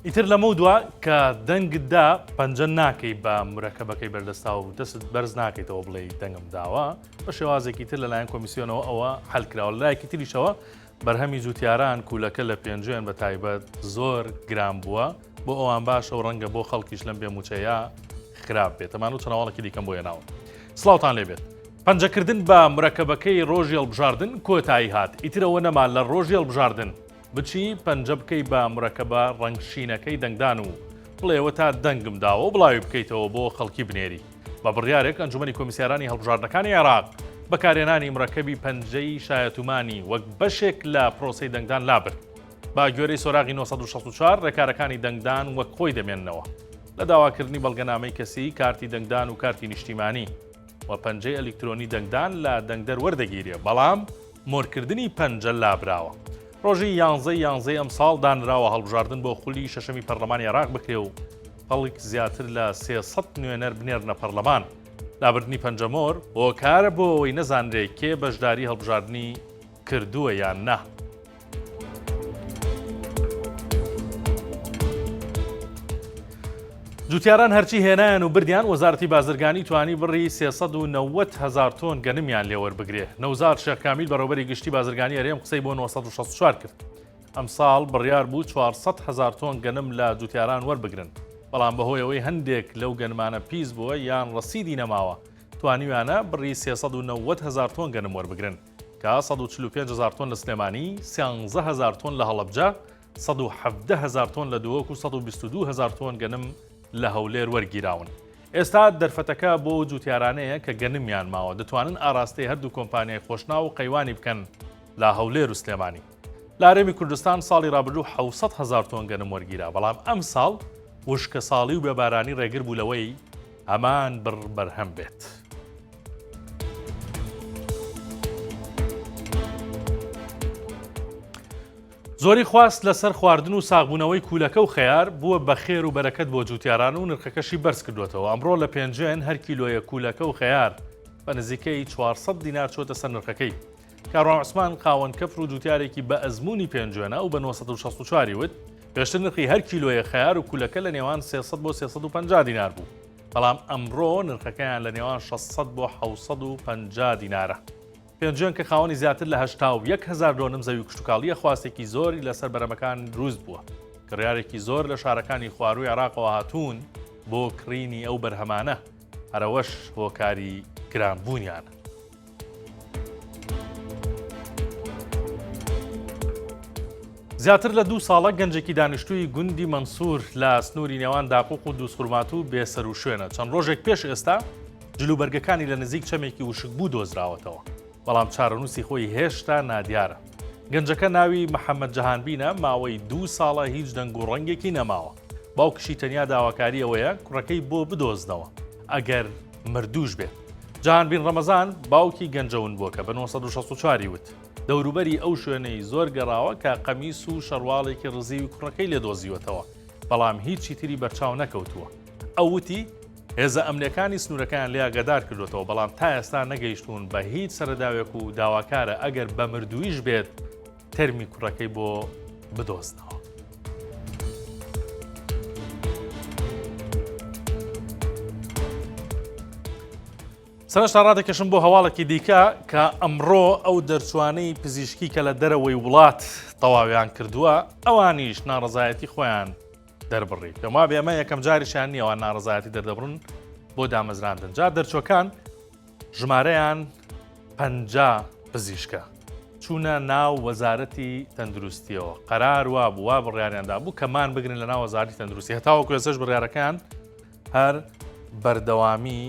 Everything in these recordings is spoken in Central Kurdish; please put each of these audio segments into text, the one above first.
ئیتر لەمە دووە کە دەنگدا پەنجە ناکەی بە مرەکەبەکەی بەردەستا و دەست بەرز ناکەیتەوە بڵێ دەنگم داوە بە شێوازێکی تر لەلایەن کۆمیسیۆنەوە ئەوە حەلکراوە لایەکی تریشەوە بەرهەمی جوتیاران کوولەکە لە پێنجێن بە تایبەت زۆر گران بووە بۆ ئەوان باشە و ڕەنگە بۆ خەڵکیش لەم بێموچەیە خراپ بێت ئەمان و چەناوەڵێکی دیکەم بۆ هێناوە سڵاوتان لێبێت پەنجەکردن بە مرەکەبەکەی ڕۆژی هەڵبژاردن کۆتایی هات ئیترەوە نەما لە ڕۆژی هەڵبژاردن بچی پەنجە بکەی بە مرەکەبە ڕەنگشینەکەی دەنگدان و بڵێەوە تا دەنگم داوە و بڵاوی بکەیتەوە بۆ خەڵکی بنێری بە بڕیارێک ئەنجومەنی کۆمیسیارانی هەڵبژاردنەکانی عێراق بەکارهێنانی مرەکەبی پەنجەی شایەتومانی وەک بەشێک لە پرۆسەی دەنگدان لابرد با گوێرەی سۆراغی 1964 ڕێکارەکانی دەنگدان وەک خۆی دەمێننەوە لە داواکردنی بەڵگەنامەی کەسی کارتی دەنگدان و کارتی نیشتیمانی و پەنجەی ئەلکترۆنی دەنگدان لە دەنگدەر وەردەگیرێ بەڵام مۆرکردنی پەنجە لابراوە ڕۆژی 11 ئەم ساڵ دانراوە هەڵبژاردن بۆ خولی شەشەمی پەرلەمانی عێراق بکرێ و خەڵک زیاتر لە 300 نوێنەر بنێرنە پەرلەمان لابردنی پەنجەمۆر هۆکارە بۆ ئەوەی نەزانرێ کێ بەشداری هەڵبژاردنی کردووە یان نا. جوتیاران هەرچی هێنایان و بردیان وەزارەتی بازرگانی توانی بڕی 390,000 تۆن گەنمیان لێوەربگرێ. نەوزار شێخ کامیل بەڕێوەبەری گشتی بازرگانی هەرێم قسەی بۆ 964 کرد. ئەم ساڵ بڕیار بوو 400,000 تۆن گەنم لە جوتیاران وەربگرن. بەڵام بەهۆی ئەوەی هەندێک لەو گەنمانە پیس بووە یان ڕەسیدی نەماوە توانیویانە بڕی 390,000 تۆن گەنم وەربگرن کە 145,000 تۆن لە سلێمانی 13,000 تۆن لە هەڵەبجە 117,000 تۆن لە دووەک و 122,000 تۆن گەنم لە هەولێر وەرگیراون. ئێستا دەرفەتەکە بۆ جوتیارانەیە کە گەنمیان ماوە دەتوانن ئاراستەی هەردوو کۆمپانیای خۆشنا و قەیوانی بکەن لە هەولێر و سلێمانی. لە هەرێمی کوردستان ساڵی ڕابردوو 700,000 تۆن گەنم وەرگیرا بەڵام ئەم ساڵ وشکە ساڵی و بێبارانی ڕێگر بوو لەوەی ئەمان بڕ بەرهەم بێت. زۆری خواست لەسەر خواردن و ساغبوونەوەی کوولەکە و خەیار بووە بە خێر و بەرەکەت بۆ جوتیاران و نرخەکەشی بەرز کردوێتەوە. ئەمڕۆ لە پێنجێن هەر کیلۆیە کوولەکە و خەیار بە نزیکەی 400 دینار چۆتە سەر نرخەکەی. کاڕۆان عوسمان قاوەن کەفر و جوتیارێکی بە ئەزمموی پێنجێنە و بە 964 وت پێشتر نرخی هەر کیلۆیە خەیار و کوولەکە لە نێوان 300 بۆ 350 دینار بوو بەڵام ئەمڕۆ نرخەکەیان لە نێوان 600 بۆ 750 دینارە. پێنجێن کە خاوەنی زیاتر لە 1,000 دۆنم زەوی کشتتوکاڵیە خواستێکی زۆری لەسەر بەرەمەکان دروست بووە. کڕیارێکی زۆر لە شارەکانی خواروی عێراقەوە هاتوون بۆ کڕینی ئەو بەرهەمانە هەرەوەش هۆکاری گرانبوونیانە. زیاتر لە 2 ساڵە گەنجێکی دانیشتووی گوندی مەنسوور لە سنووری نێوان داقوق و دووسخورمات و بێسەر و شوێنە. چەند ڕۆژێک پێش ئێستا جلوبەرگەکانی لە نزیک چەمێکی وشک بوو دۆزراوەتەوە بەڵام چارەنووسی خۆی هێشتا نادیارە. گەنجەکە ناوی محەممەد جەهانبینە ماوەی 2 ساڵە هیچ دەنگ و ڕەنگێکی نەماوە. باوکشی تەنیا داواکاری ئەوەیە کوڕەکەی بۆ بدۆزنەوە ئەگەر مردوش بێت. جەهانبین ڕەمەزان باوکی گەنجەون بووە کە بە 964 وت دەوروبەری ئەو شوێنەی زۆر گەڕاوە کە قەمیس و شەڕواڵێکی ڕزی و کوڕەکەی لێ دۆزیوەتەوە بەڵام هیچی تری بەرچاو نەکەوتووە. ئەوتی هێزە ئەمنیەکانی سنوورەکان لێ ئاگادار کردوێتەوە بەڵام تا ئێستا نەگەیشتون بە هیچ سەرەداوێک و داواکارە ئەگەر بە مردوویش بێت تەرمی کوڕەکەی بۆ بدۆزنەوە. سەرنجتا ڕادەکەشم بۆ هەواڵێکی دیکە کە ئەمڕۆ ئەو دەرچوانەی پزیشکی کە لە دەرەوەی وڵات تەواویان کردووە ئەوانیش ناڕزایەتی خۆیان دەربڕی. پێما بێمە یەکەم جاریشیان نییە ئەوان ناڕزایەتی دەردەبڕن بۆ دامەزراندن. جا دەرچۆکان ژمارەیان 50 پزیشکە چوونە ناو وەزارەتی تەندروستیەوە قەرار وا بوو وا بڕیاریاندا بوو کەمان بگرن لە ناو وەزارەتی تەندروستی هەتاوەکو ێستش بڕیارەکان هەر بەردەوامی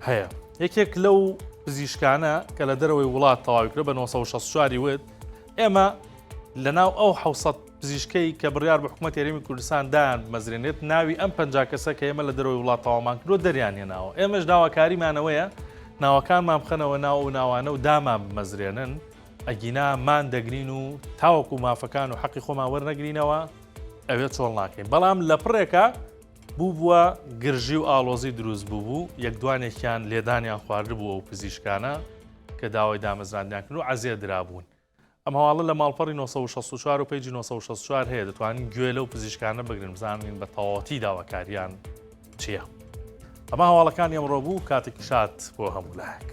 هەیە. یەکێک لەو پزیشکانە کە لە دەرەوەی وڵات تەواوی کرد بە 964 وت ئێمە لە ناو ئەو 700 پزیشکەی کە بڕیار بە حکوومەتی هەرێمی کوردستان دایان بمەزرێنێت ناوی ئەم 50 کەسە کە ئێمە لە دەرەوەی وڵات تەواومان کردووە دەریان هێناوە. ئێمەش داواکاریمانەوەیە ناوەکانمان بخەنەوە ناو و ناوانە و دامان بمەزرێنن ئەگینا مان دەگرین و تاوەکو مافەکان و حەقی خۆمان وەرنەگرینەوە ئەوێ چۆڵ ناکەین. بەڵام لە پڕێکە بووە گرژی و ئالۆزی دروست بوو یەک دوانێکیان لێدانیان خواردبووە و پزیشکانە کە داوای دامەزراندیان کرد و عەزیە درابوون. ئەم هەواڵە لە ماڵپەڕی 1964 و پێیجی 1964 هەیە دەتوانین گوێ لەو پزیشکانە بگرن بزانین بە تەواوەتی داواکاریان چییە. ئەمە هەواڵەکانی ئەمڕۆ بوو کاتێکی شات بۆ هەموو لایەک.